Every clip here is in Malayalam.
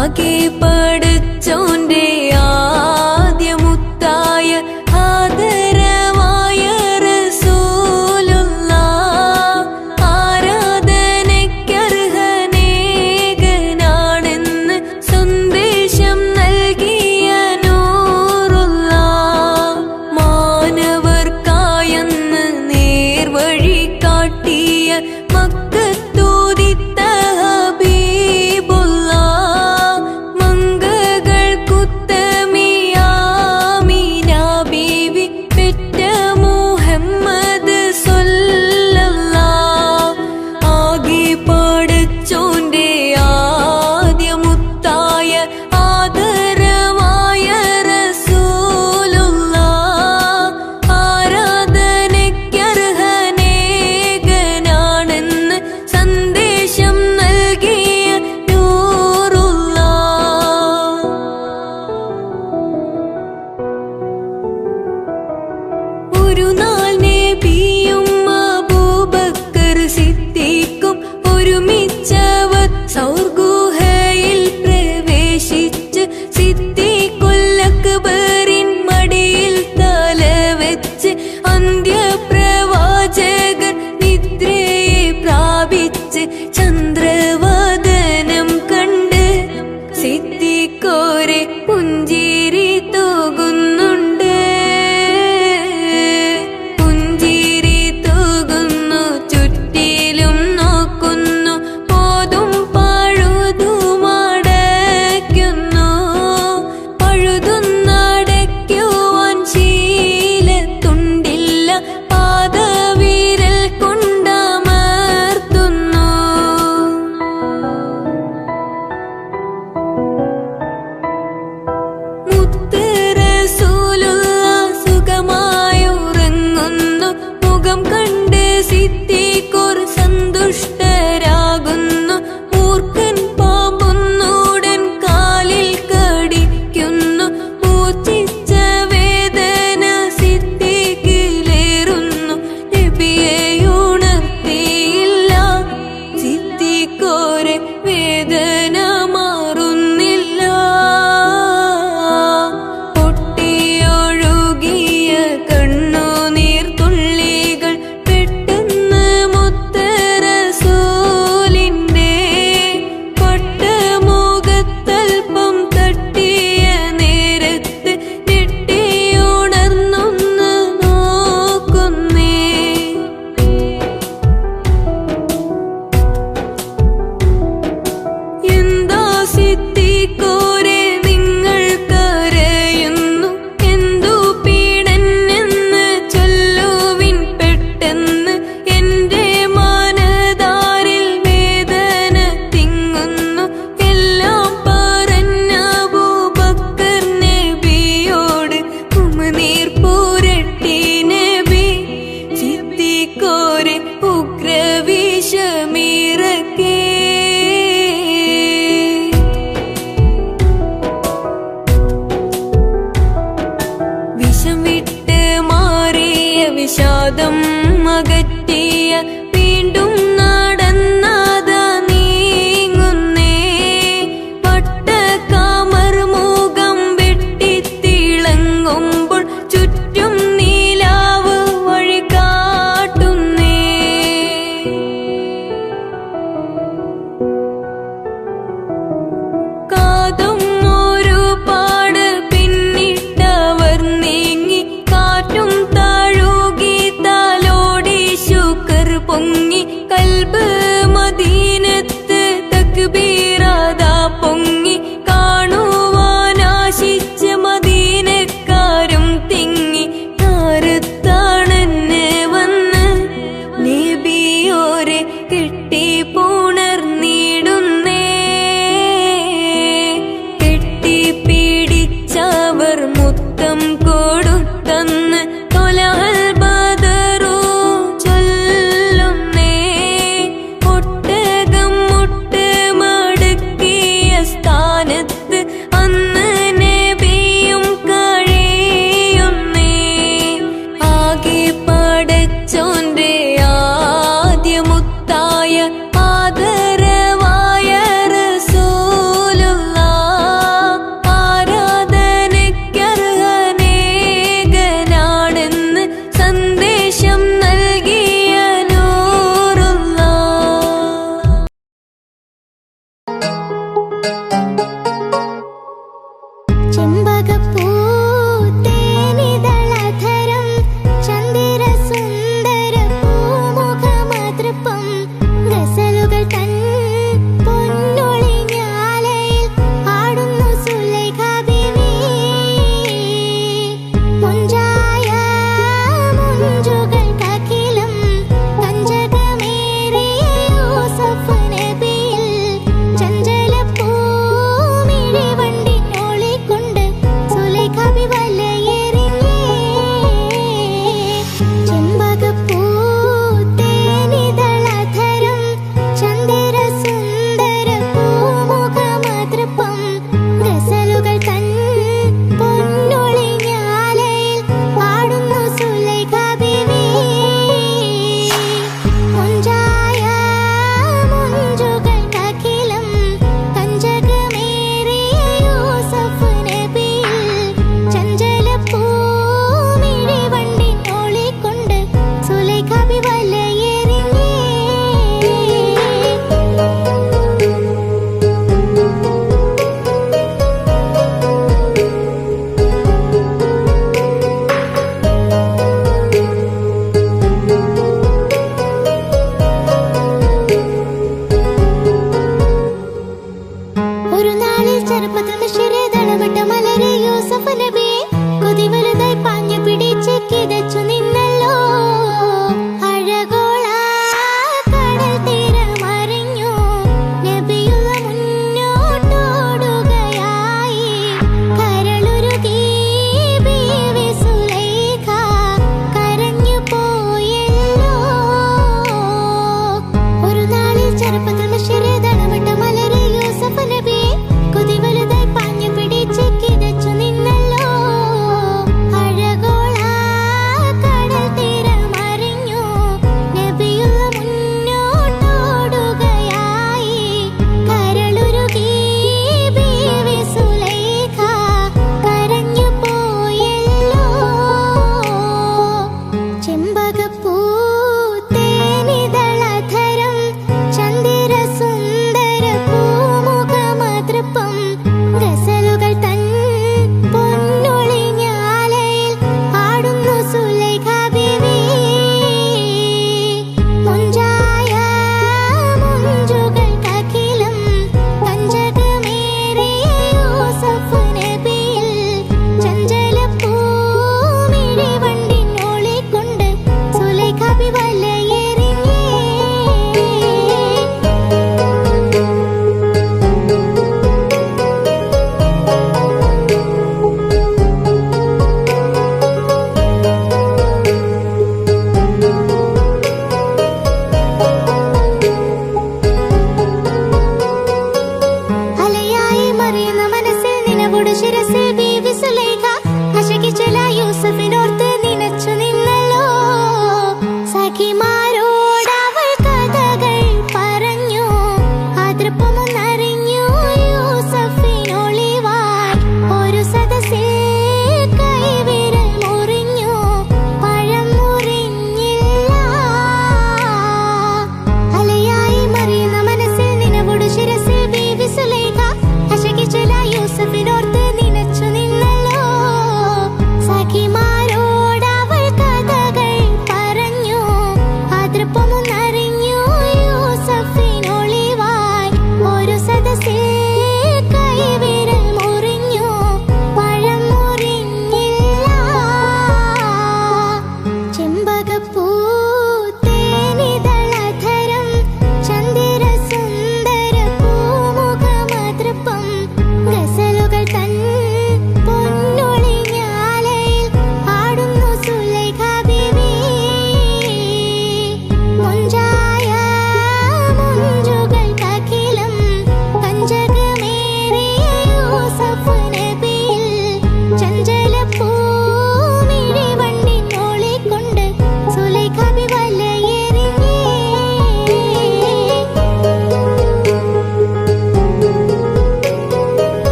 ആകെ പടച്ചോന്റെ ആദ്യമുത്തായ ആദരവായ റസൂലുള്ളാഹ് ആരാധനയ്ക്കർഹനേകനാണെന്ന് സന്ദേശം നൽകിയ നൂറുള്ളാഹ് മാനവർക്കായെന്ന് നേർവഴി കാട്ടിയ മക്കത്തൂതിത്ത ഹബീബുള്ളാഹ് മംഗക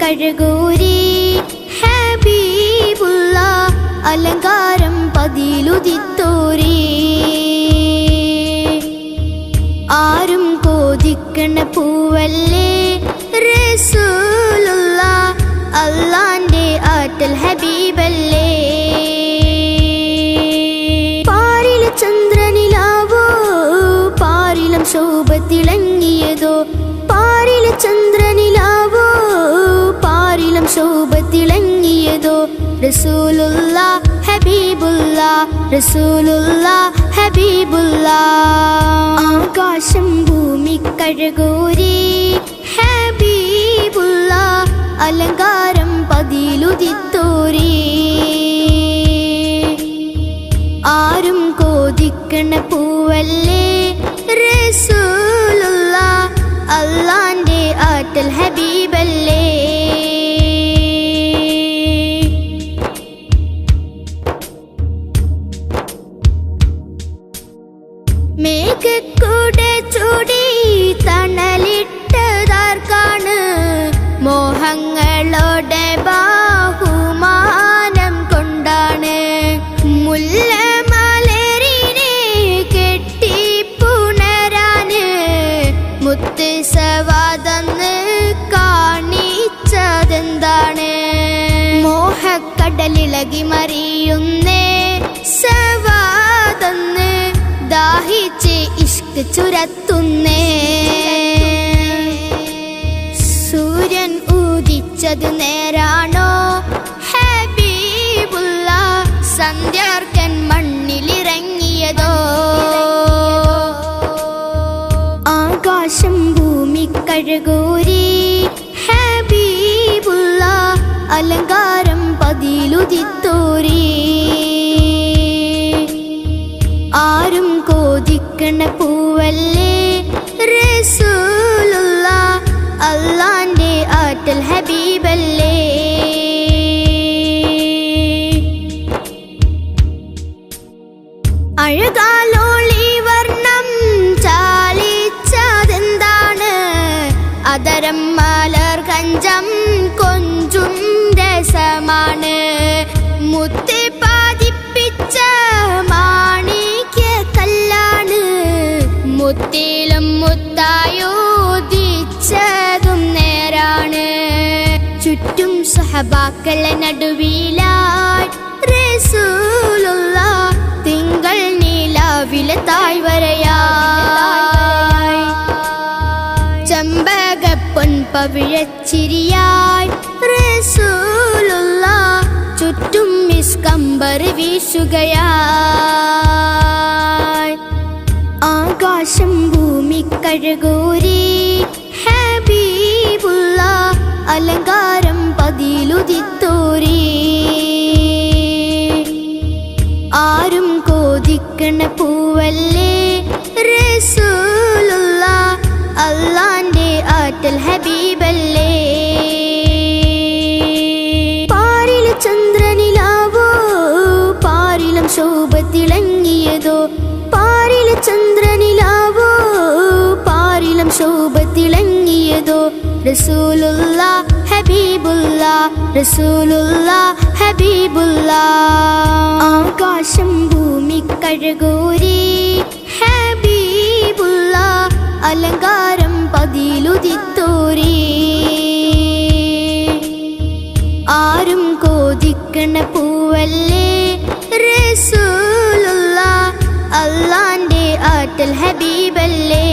കഴകൂരി ഹബീബുള്ള അലങ്കാരം പതിലുദിത്തോരി ആരും കോതിക്കണ പൂവല്ലേ റസൂലുള്ള അല്ലാന്റെ ആറ്റൽ ഹബീബല്ലേ പാരിലെ ചന്ദ്രനിലാവോ പാരിലം ശോഭത്തിളങ്ങിയതോ പാരിലെ ചന്ദ്രനിലാവോ പാരിലം ശോഭത്തിളങ്ങിയതോ റസൂലുള്ള ഹബീബുള്ള റസൂലുള്ള ഹബീബുള്ള ആകാശം ഭൂമി കഴകൂരി ഹബീബുള്ള അലങ്കാരം പതിലുദിത്തോരി ആരും കോതിക്കണ പൂവല്ലേ റസൂലുള്ള അല്ലാന്റെ ആറ്റൽ ഹബീബല്ലേ മേഘക്കൂടെ ചൂടി തണലിട്ടതാർക്കാണ് മോഹങ്ങളോടെ ബാഹുമാനം കൊണ്ടാണ് മുല്ലമലരിനെ കെട്ടിപ്പുണരാന് മുത്ത് സവാദന്ന് കാണിച്ചതെന്താണ് മോഹക്കടലിളകി മറിയുന്നേ സവാദന്ന് ദാഹിച്ച് ഇഷ്ക് ചുരത്തുന്നേ സൂര്യൻ ഉദിച്ചത് നേരാണോ ഹബീബുള്ള സന്ധ്യാർക്കൻ മണ്ണിലിറങ്ങിയതോ ആകാശം ഭൂമി കഴകൂരി ഹബീബുള്ള അലങ്കാരം പതിലുദിത്തോരി ആരും കോതിക്കണ പൂവല്ലേ റസൂലുള്ള അല്ലാന്റെ ആറ്റൽ ഹബീബല്ലേ അഴകാലോളി വർണ്ണം ചാലിച്ചതെന്താണ് അതരം മലർ കഞ്ചം കൊഞ്ചും രസമാണ് മുത്ത് പതിപ്പിച്ച മാണിക്യ കല്ലാണ് മുത്തിലും മുത്തായോദിച്ചതും നേരാണ് ചുറ്റും സഹബാക്കളെ നടുവിലായി റസൂലുള്ള തിങ്കൾ നീലാവിലെ താഴ്വരയായി ചമ്പകപ്പൊൻ പവിഴച്ചിരിയായി റസൂലുള്ള ചുറ്റും മിസ്കമ്പർ വീശുകയായി ആകാശം ഭൂമി കഴകൂരി ഹബീബുള്ള അലങ്കാരം പതിലുദിത്തോരി ആരും കോതിക്കണ പൂവല്ലേ റസൂലുള്ള അല്ലാന്റെ ആറ്റൽ ഹബീബല്ലേ പാരിലെ ചന്ദ്രനിലാവോ പാരിലം ശോഭത്തിളങ്ങിയതോ പാരിലെ ചന്ദ്രനിലാവോ പാരിലം ശോഭത്തിളങ്ങിയതോ റസൂലുള്ള ഹബീബുള്ള റസൂലുള്ള ഹബീബുള്ള ആകാശം ഭൂമി കഴകൂരി ഹബീബുള്ള അലങ്കാരം പതിലുദിത്തോരി ആരും കോതിക്കണ പൂവല്ലേ റസൂലുള്ള അല്ലാന്റെ ആറ്റൽ ഹബീബല്ലേ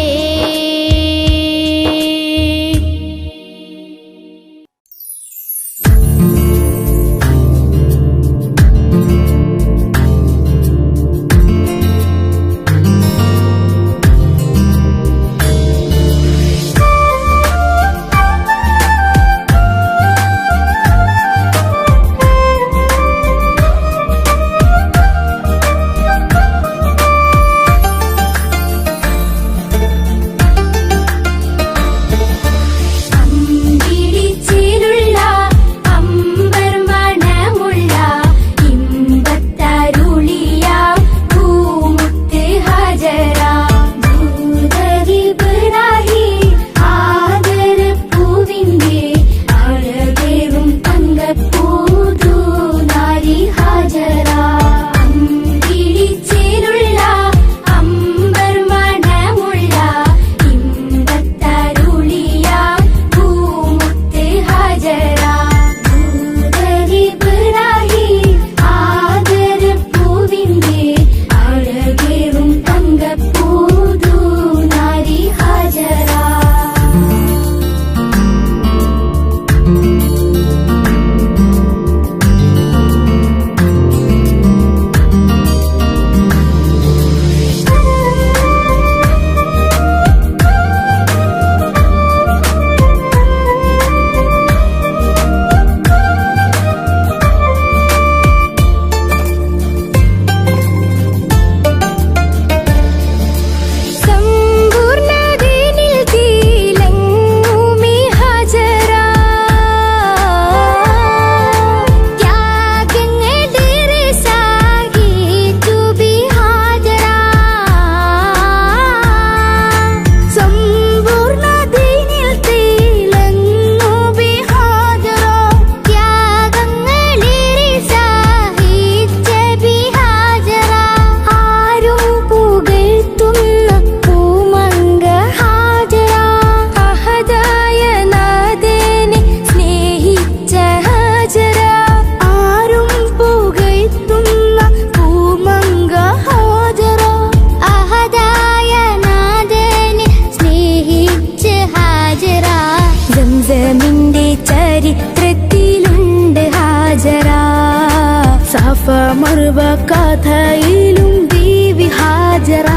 മറുവ കഥയിലും ബീവി ഹാജറ.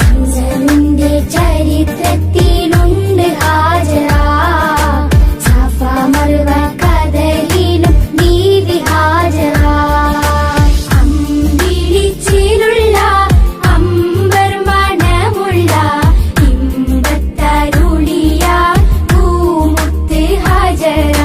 സംസമിന്റെ ചരിത്രത്തിലുണ്ട് ഹാജറ. സഫ മറുവ കഥയിലും ബീവി ഹാജറ. അമ്പിളിച്ചിലുള്ള അമ്പർ മണമുള്ള ഇമ്പത്തരുളിയ പൂമുത്ത് ഹാജറ.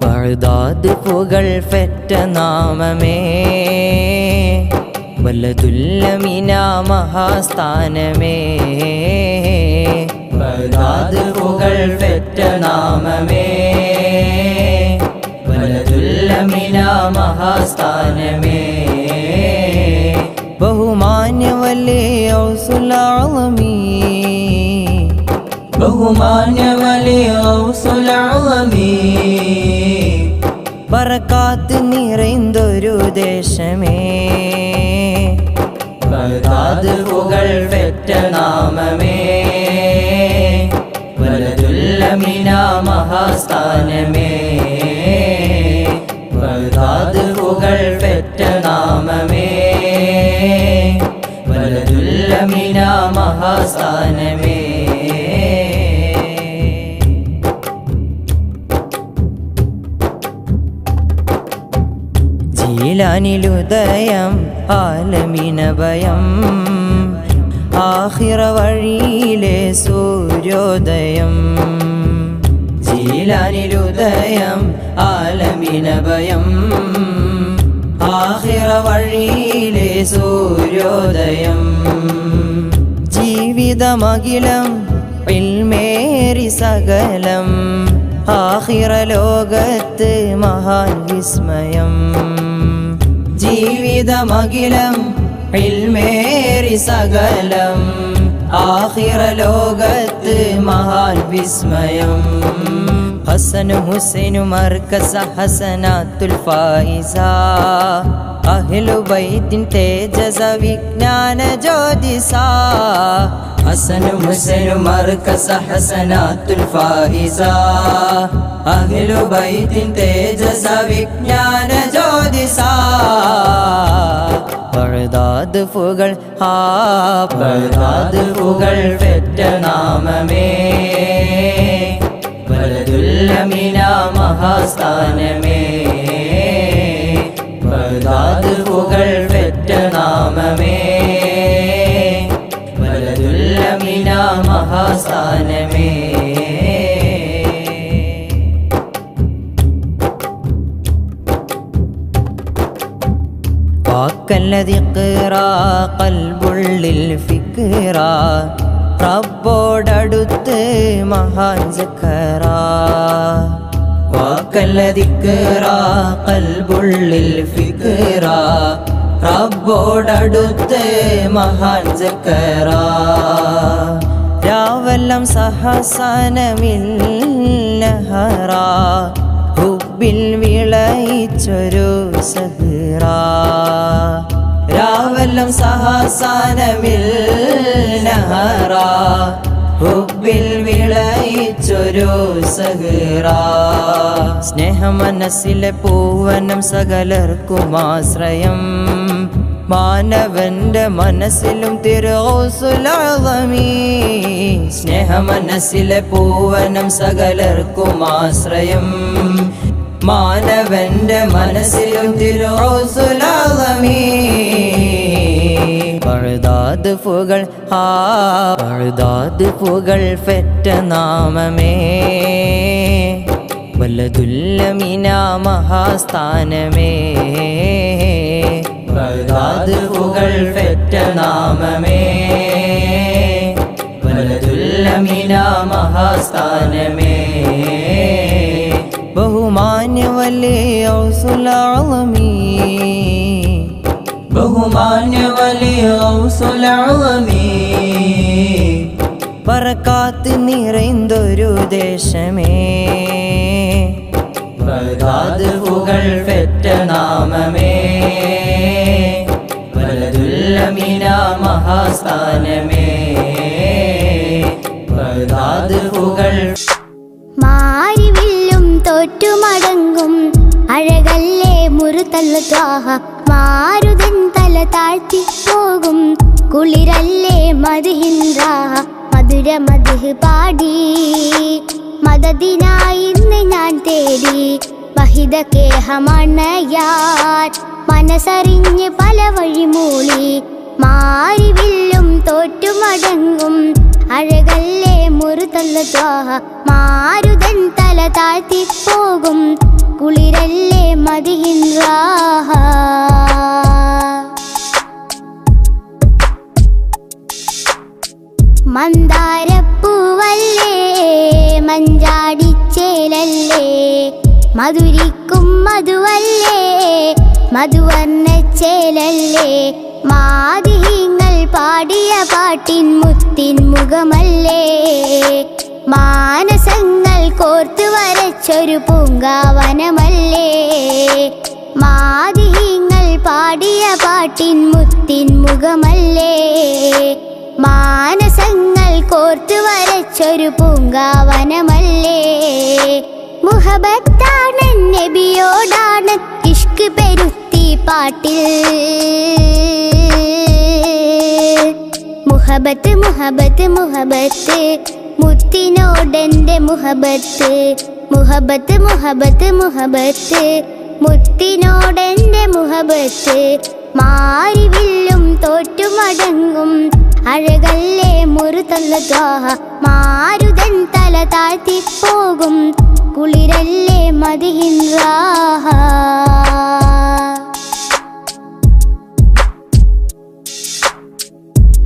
ബഗ്ദാദ് പുകൾ പെറ്റ നാമമേ വലതുല്ലമിന മഹാസ്ഥാനമേ. ബഗ്ദാദ് പുകൾ പെറ്റ നാമമേ വലതുല്ലമിന മഹാസ്ഥാനമേ. ബഹുമാന്യവല്ലേ ഔസുൽ ആളമീ ബഹുമാന്യവല്ലേ ഔസുൽ ആളമീ. ബറകാത്ത് നിറൈന്തൊരു ദേശമേ ബഗ്ദാദ് പുകൾ പെറ്റ നാമമേ വലതുല്ലമിന മഹാസ്ഥാനമേ. ബഗ്ദാദ് പുകൾ പെറ്റ നാമമേ വലതുല്ലമിന മഹാസ്ഥാനമേ. ജീലാനിലുദയം ആലമിനഭയം ആഖിറ വഴിയിലെ സൂര്യോദയം. ജീലാനിലുദയം ആലമിനഭയം ആഖിറ വഴിയിലെ സൂര്യോദയം. ജീവിതമഖിലം ഇൽമേറി സകലം ആഖിറ ലോകത്ത് മഹാൻ വിസ്മയം. ജീവിതമഖിലം ഇൽമേറി സകലം ആഖിറ ലോകത്ത് മഹാൻ വിസ്മയം. ഹസനും ഹുസൈനും മർകസ ഹസനാത്തുൽ ഫായിസ അഹ്ലുബൈത്തിൻ തേജസ വിജ്ഞാന ജ്യോതിസ ഹസനും ഹുസൈനും മർകസ ഹസനാത്തുൽ ഫായിസ അഹ്ലുബൈത്തിൻ തേജസ വിജ്ഞാന ജ്യോതിസ ബഗ്ദാദ് പുകൾ ബഗ്ദാദ് പുകൾ പെറ്റ നാമമേ ബലദുൽ അമീന മഹാസ്ഥാനമേ ബഗ്ദാദ് പുകൾ പെറ്റ നാമമേ ബലദുൽ അമീന മഹാസ്ഥാനമേ വാക്കല്ലതി ഖിറാ ഖൽബുള്ളിൽ ഫിക്റാ റബ്ബോടടുത്ത് മഹാൻ സഖറാ വാക്കല്ലതി ഖിറാ ഖൽബുള്ളിൽ ഫിക്റാ റബ്ബോടടുത്ത് മഹാൻ സഖറാ രാവെല്ലാം സഹസനമില്ലഹറാ ഹുബ്ബിൽ വിളയിച്ചൊരു സഹറാ രാവെല്ലാം സഹസനമില്ലഹറാ ഹുബ്ബിൽ വിളയിച്ചൊരു സഹറാ സ്നേഹമനസ്സിലെ പൂവനം സകലർക്കും ആശ്രയം മാനവന്റെ മനസ്സിലും തിരുഗൗസുൽ അഅ്ളമീ സ്നേഹമനസ്സിലെ പൂവനം സകലർക്കും ആശ്രയം മാനവന്റെ മനസ്സിലും തിരുഗൗസുൽ അഅ്ളമീ ബഗ്ദാദ് പുകൾ ബഗ്ദാദ് പുകൾ പെറ്റ നാമമേ ബലദുൽ അമീന മഹാസ്ഥാനമേ ബഗ്ദാദ് പുകൾ പെറ്റ നാമമേ ബലദുൽ അമീന മഹാസ്ഥാനമേ ബഹുമാന്യ വലിയ ഗൗസുൽ അഅ്ളമീ ബഹുമാന്യ വലിയ ഗൗസുൽ അഅ്ളമീ ബറകാത്ത് നിറൈന്തൊരു ദേശമേ ബഗ്ദാദ് പുകൾ പെറ്റ നാമമേ ബലദുൽ അമീന മഹാസ്ഥാനമേ ബഗ്ദാദ് പുകൾ മാരിവില്ലും തോറ്റുമടങ്ങും അഴകല്ലേ മുറുതല്ല ത്വാഹ മാരുതൻ തല താഴ്ത്തി പോകും കുളിരല്ലേ മദ്ഹിൻ റാഹ മധുര മദ്ഹ് പാടി മദദിനായി ഇന്ന് ഞാൻ തേടി വഹിദ കേഹമണയാൻ മനസ്സറിഞ്ഞ് പല വഴി മൂളി മാരിവില്ലും തോറ്റുമടങ്ങും അഴകല്ലേ മുറുതല്ല ത്വാഹ മാരുതൻ തല താഴ്ത്തി പോകും കുളിരല്ലേ മദ്ഹിൻ റാഹ മന്ദാരപ്പൂവല്ലേ മഞ്ചാടിച്ചേലല്ലേ മധുരിക്കും മധുവല്ലേ മധുവർണ്ണച്ചേലല്ലേ മാദിഹ്യങ്ങൾ പാടിയ പാട്ടിൻ മുത്തിൻ മുഖമല്ലേ മാനസങ്ങൾ കോർത്തു വരച്ചൊരു പൂങ്കാവനമല്ലേ മാദിഹ്യങ്ങൾ പാടിയ പാട്ടിൻ മുത്തിൻ മുഖമല്ലേ മാനസങ്ങൾ കോർത്തു വരച്ചൊരു പൂങ്കാവനമല്ലേ മുഹബത്താണ് നബിയോടാണ് ഇഷ്ക് പെരുത്തി പാട്ടിൽ മുഹബത്ത് മുഹബത്ത് മുഹബത്ത് മുത്തിനോടെന്റെ മുഹബത്ത് മുഹബത്ത് മുഹബത്ത് മുഹബത്ത് മുത്തിനോടെന്റെ മുഹബത്ത് മാരിവില്ലും തോറ്റുമടങ്ങും അഴകല്ലേ മുറുതല്ല ത്വാഹ മാരുതൻ തല താഴ്ത്തി പോകും കുളിരല്ലേ മദ്ഹിൻ റാഹ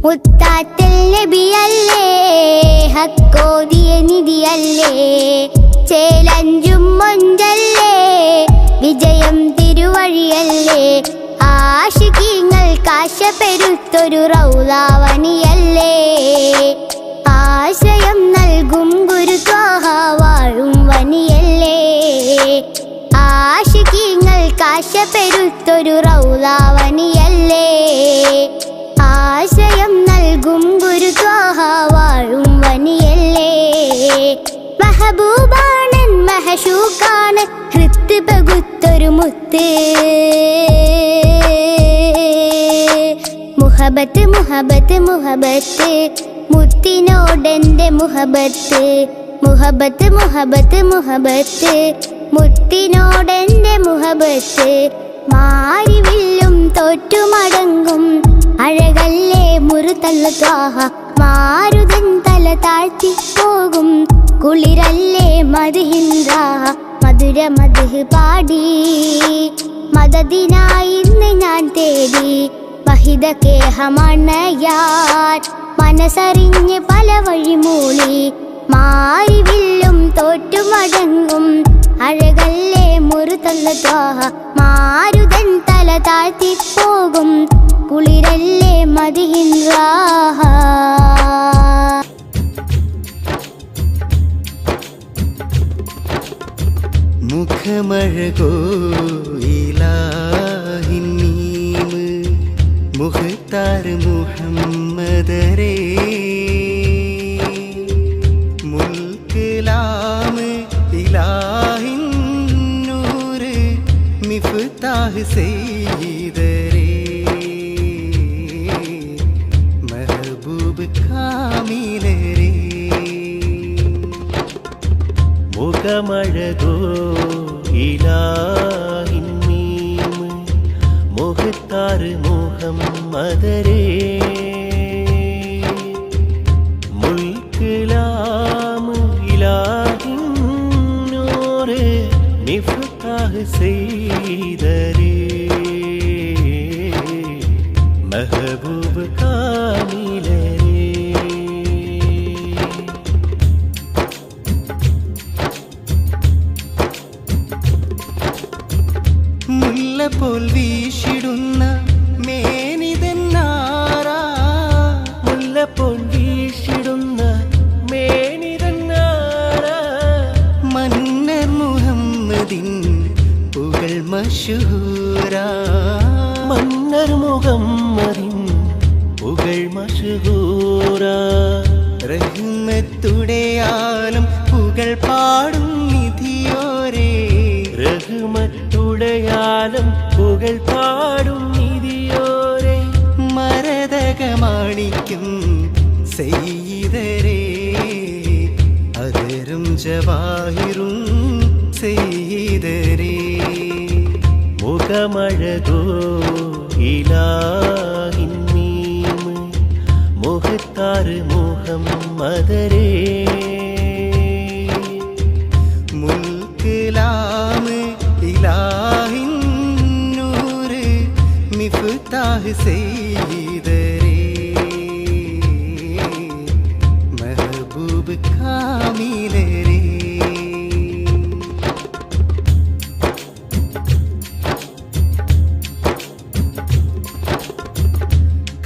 മുത്താറ്റൽ നബിയല്ലേ ഹക്കോദിയ നിധിയല്ലേ ചേലഞ്ചും മൊഞ്ചല്ലേ വിജയം തിരുവഴിയല്ലേ ആശികീങ്ങൾ കാശപ്പെരുത്തൊരു റൗളാവണിയല്ലേ ആശയം നൽകും ഗുരു ത്വാഹ വാഴും വനിയല്ലേ ആശികീങ്ങൾ കാശപ്പെരുത്തൊരു റൗള റൗളാവനിയല്ലേ ആശയം നൽകും ഗുരു ത്വാഹ വാഴും വനിയല്ലേ മെഹബൂബാണൻ മഹശൂക്കാണ് ഹൃത്ത് പകുത്തൊരു മുത്ത് മുഹബത്ത് മുഹബത്ത് മുഹബത്ത് മുത്തിനോടെന്റെ മുഹബത്ത് മുഹബത്ത് മുഹബത്ത് മുഹബത്ത് മുത്തിനോടെന്റെ മുഹബത്ത് മാരിവില്ലും തോറ്റുമടങ്ങും അഴകല്ലേ മുറുതല്ല ത്വാഹ മാരുതൻ തല താഴ്ത്തി പോകും കുളിരല്ലേ മദ്ഹിൻ രാഹ മധുര മദ്ഹ് പാടി മദദിനായി ഇന്ന് ഞാൻ തേടി വഹിദ കേഹമണയാൻ മനസ്സറിഞ്ഞ് പല വഴി മൂളി മാരിവില്ലും തോറ്റുമടങ്ങും അഴകല്ലേ മുറുതല്ല ത്വാഹ മാരുതൻ തല താഴ്ത്തി പോകും കുളിരല്ലേ മദ്ഹിൻ രാഹ മുഖമഴകോ ഇലാഹിൻ നീമ് മുഖ്താർ മുഹമ്മദരേ മുൽക്കിലാമ് ഇലാഹിൻ നൂറ് മിഫ്താഹ് സയ്യിദരേ മെഹബൂബ് കാമിലരേ മുഖമഴകോ ഇലാഹിൻ മീമ് മുഖ്താർ മുഹമ്മദരേ മുൽക്കിലാമ് ഇലാഹിൻ നൂറ് മിഫ്താഹ് സയ്യിദരേ മെഹബൂബ് കാമിലരേ മുല്ലപോൽ വീശിടുന്ന മേനിതന്നാരാ മുല്ലപോൽ വീശിടുന്ന മേനിതന്നാരാ മന്നർ മുഹമ്മദിൻ പുകൾ മശൂരാ മന്നർ മുഹമ്മദിൻ പുകൾ മശൂരാ റഹ്മത്തുടെ ആലം പുകൾ പാടും നിധിയോരേ റഹ്മത്തുടയാലം പുകൾ പാടും നിധിയോരേ മരതകമാണിക്കും സയ്യിദരേ അതരും ജവാഹിറും സയ്യിദരേ മുഖമഴകോ ഇലാഹിൻ മീമ് മുഖ്താർ മുഹമ്മദരേ മുൽക്കിലാമ് ഇലാഹിൻ നൂറ് മിഫ്താഹ് സയ്യിദരേ മെഹബൂബ് കാമിലരേ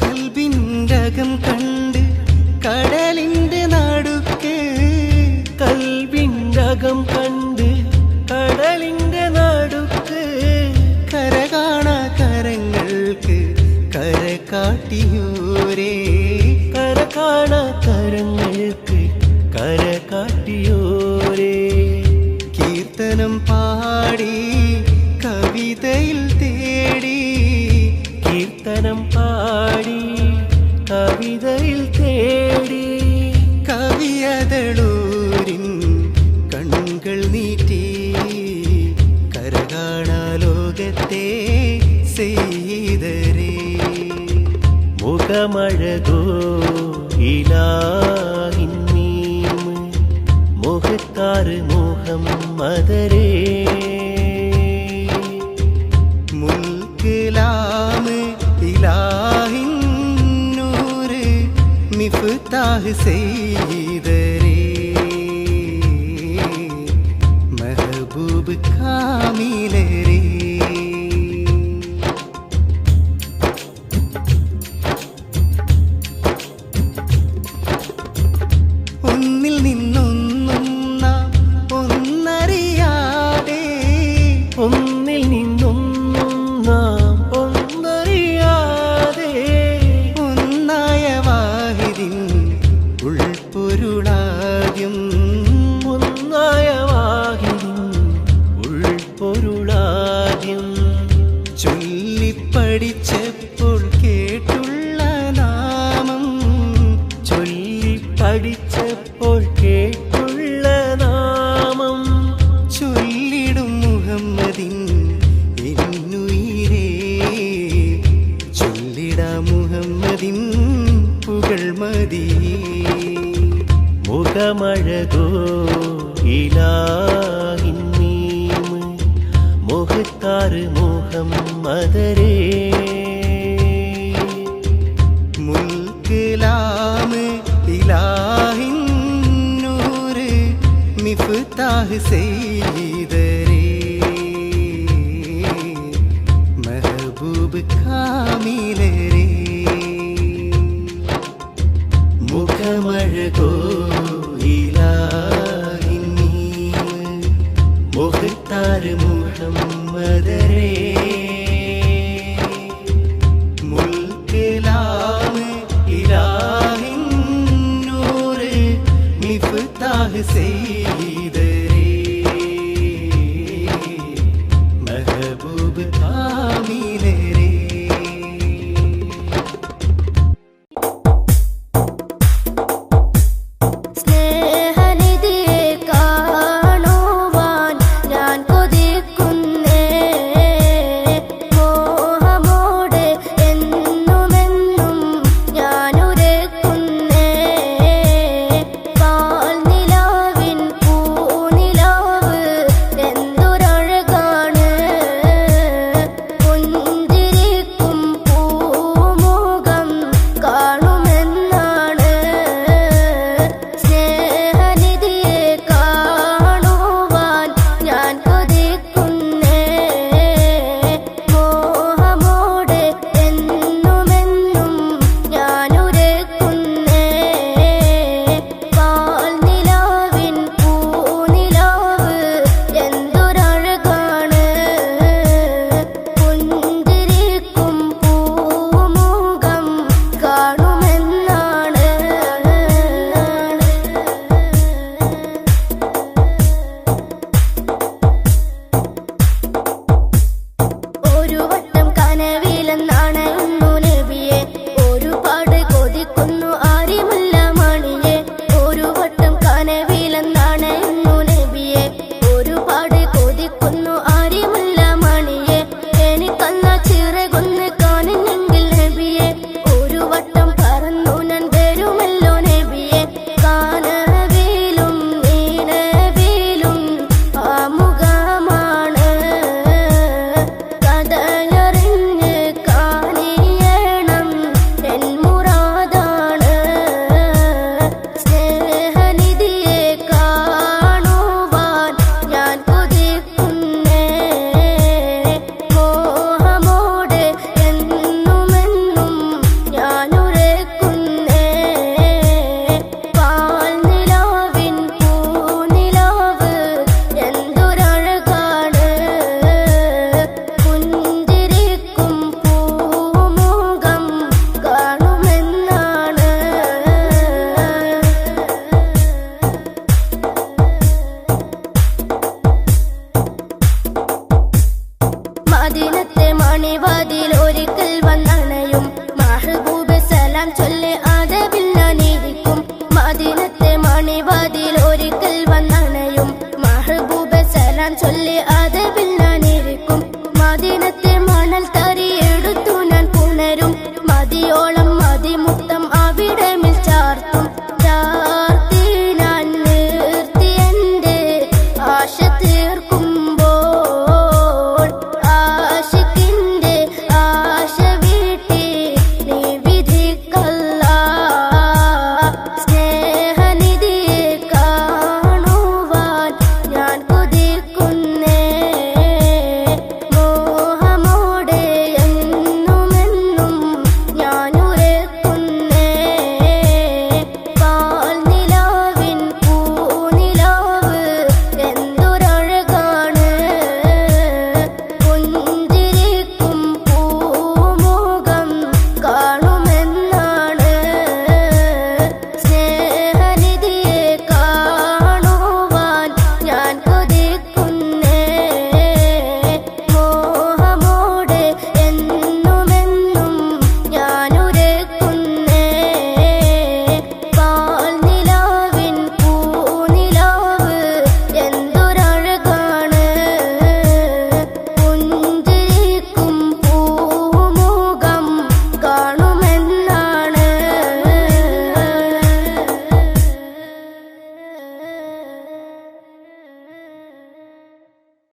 കൽബിൻ്റകം കണ്ട് കടലിൻ്റെ നടുക്ക് കൽബിൻ്റകം കണ്ട് കടലിൻ്റെ നടുക്ക് കര കാണാ കരങ്ങൾക്ക് കര കാട്ടിയോരേ കര കാണാ കരങ്ങൾക്ക് കര കാട്ടിയോരേ കീർത്തനം പാടി കവിതയിൽ തേടി കീർത്തനം പാടി കവിതയിൽ തേടി കവിയതളൂരിൻ കണ്ണുകൾ നീട്ടി കരകാണാ ലോകത്തെ സയ്യിദരേ മുഖമഴകോ ഇലാഹിൻ മീമ് മുഖ്താർ മുഹമ്മദരേ മുൽക്കിലാമ് ഇലാഹിൻ നൂറ് മിഫ്താഹ് സയ്യിദരേ മെഹബൂബ് കാമിലരേ ഒന്നിൽ നിന്നൊന്നും നാം ഒന്നറിയാതെ ഒന്നിൽ നിന്നൊന്നും നാം പഠിച്ചപ്പോൾ കേട്ടുള്ള നാമം ചൊല്ലിടും മുഹമ്മദിൻ എന്നുയിരേ ചൊല്ലിടാ മുഹമ്മദിൻ പുകഴ്മതി മുഖമഴകോ ഇലാഹിന്നീം മുഖത്താറ് മുഹമ്മദരേ മുൽക്കിലാമ് ഇലാഹിൻ നൂറ് മിഫ്താഹ് സയ്യിദരേ മെഹബൂബ് കാമിലരേ മുഖമഴകോ ഇലാഹിന്നീം മുഖത്താറ് മുഹമ്മദരേ മുൽക്കിലാമ് ഇലാഹിൻ നൂറ് മിഫ്താഹ് സയ്യിദരേ